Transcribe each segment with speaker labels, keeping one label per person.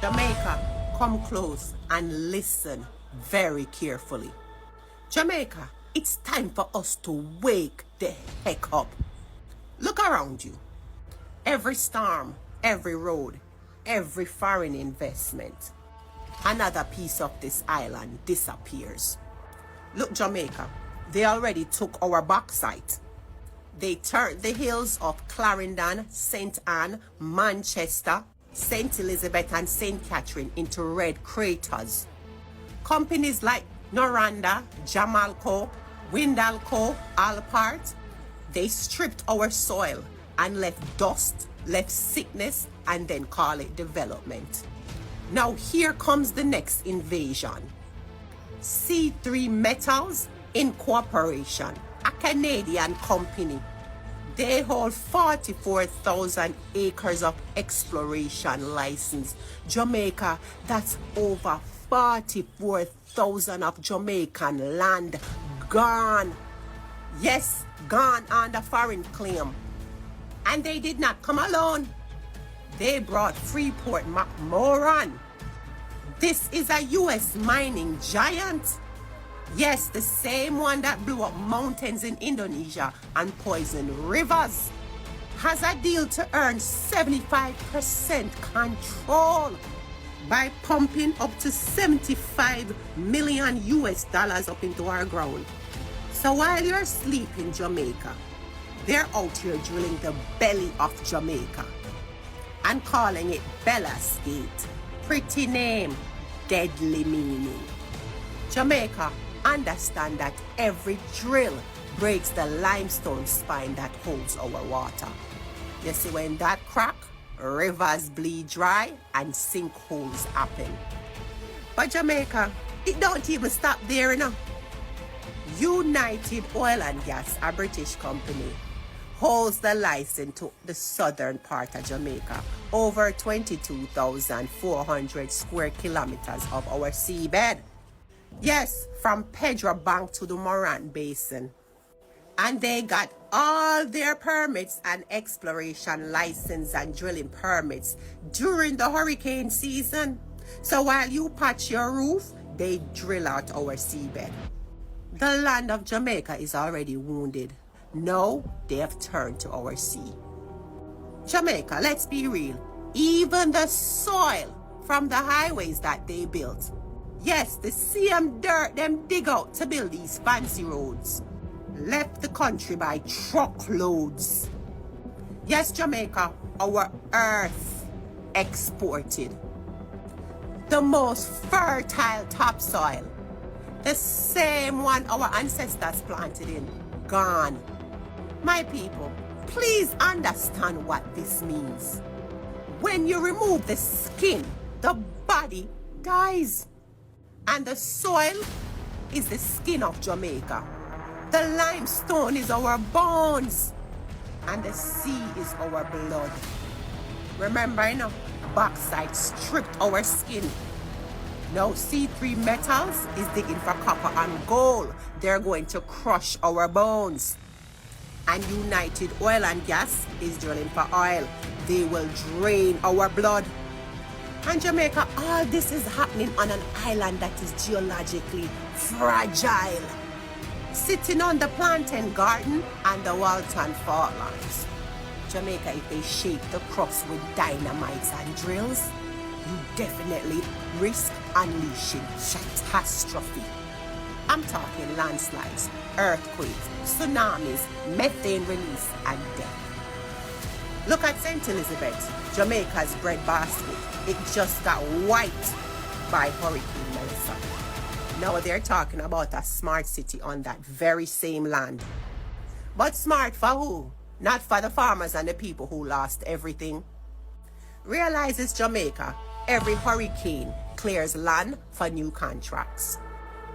Speaker 1: Jamaica, come close and listen very carefully. Jamaica, it's time for us to wake the heck up. Look around you. Every storm, every road, every foreign investment, another piece of this island disappears. Look, Jamaica, they already took our bauxite. They turned the hills of Clarendon, St. Anne, Manchester, St. Elizabeth and St. Catherine into red craters. Companies like Noranda, Jamalco, Windalco, Alpart, they stripped our soil and left dust, left sickness, and then call it development. Now here comes the next invasion. C3 Metals Incorporation, a Canadian company. They hold 44,000 acres of exploration license. Jamaica, that's over 44,000 of Jamaican land gone. Yes, gone under foreign claim. And they did not come alone. They brought Freeport McMoran. This is a U.S. mining giant. Yes, the same one that blew up mountains in Indonesia and poisoned rivers. Has a deal to earn 75% control by pumping up to 75 million US dollars up into our ground. So while you're sleeping, Jamaica, they're out here drilling the belly of Jamaica and calling it Bella's Gate. Pretty name, deadly meaning. Jamaica, understand that every drill breaks the limestone spine that holds our water. You see, when that crack, rivers bleed dry and sinkholes happen. But Jamaica, it don't even stop there, you know. United Oil and Gas, a British company, holds the license to the southern part of Jamaica, over 22,400 square kilometers of our seabed. Yes, from Pedro Bank to the Moran Basin. And they got all their permits and exploration license and drilling permits during the hurricane season. So while you patch your roof, they drill out our seabed. The land of Jamaica is already wounded. Now they have turned to our sea. Jamaica, let's be real. Even the soil from the highways that they built, yes, the same dirt them dig out to build these fancy roads, left the country by truckloads. Yes, Jamaica, our earth exported the most fertile topsoil, the same one our ancestors planted in, gone. My people, please understand what this means. When you remove the skin, the body dies. And the soil is the skin of Jamaica. The limestone is our bones. And the sea is our blood. Remember, you know, bauxite stripped our skin. Now C3 Metals is digging for copper and gold. They're going to crush our bones. And United Oil and Gas is drilling for oil. They will drain our blood. And Jamaica, all this is happening on an island that is geologically fragile, sitting on the Plantain Garden and the Walton Fault lines. Jamaica, if they shake the crust with dynamites and drills, you definitely risk unleashing catastrophe. I'm talking landslides, earthquakes, tsunamis, methane release, and death. Look at St. Elizabeth, Jamaica's breadbasket. It just got wiped by Hurricane Melissa. Now they're talking about a smart city on that very same land. But smart for who? Not for the farmers and the people who lost everything. Realize it's Jamaica. Every hurricane clears land for new contracts.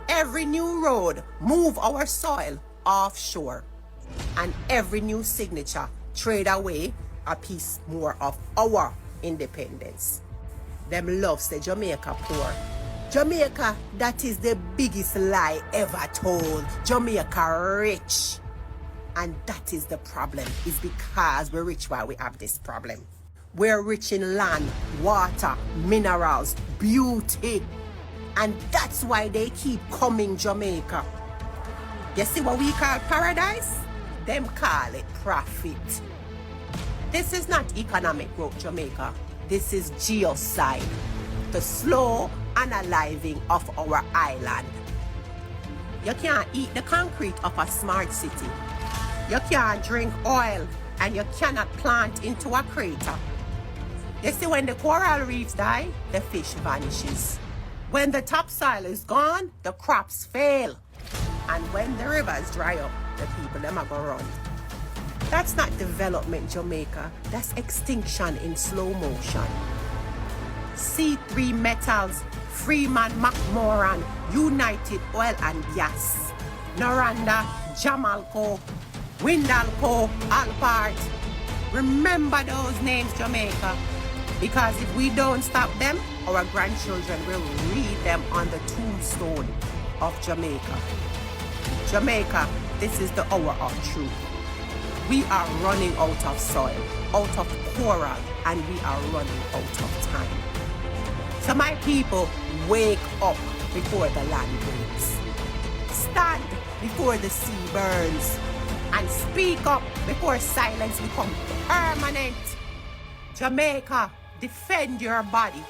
Speaker 1: Every new road move our soil offshore. And every new signature trade away a piece more of our independence. Them loves the Jamaica poor. Jamaica, that is the biggest lie ever told. Jamaica rich. And that is the problem. It's because we're rich while we have this problem. We're rich in land, water, minerals, beauty. And that's why they keep coming Jamaica. You see what we call paradise? Them call it profit. This is not economic growth, Jamaica. This is genocide, the slow unaliving of our island. You can't eat the concrete of a smart city. You can't drink oil, and you cannot plant into a crater. You see, when the coral reefs die, the fish vanishes. When the topsoil is gone, the crops fail. And when the rivers dry up, the people them are gonna run. That's not development, Jamaica. That's extinction in slow motion. C3 Metals, Freeman McMoran, United Oil and Gas, Noranda, Jamalco, Windalco, Alpart. Remember those names, Jamaica. Because if we don't stop them, our grandchildren will read them on the tombstone of Jamaica. Jamaica, this is the hour of truth. We are running out of soil, out of coral, and we are running out of time. So my people, wake up before the land breaks. Stand before the sea burns. And speak up before silence becomes permanent. Jamaica, defend your body.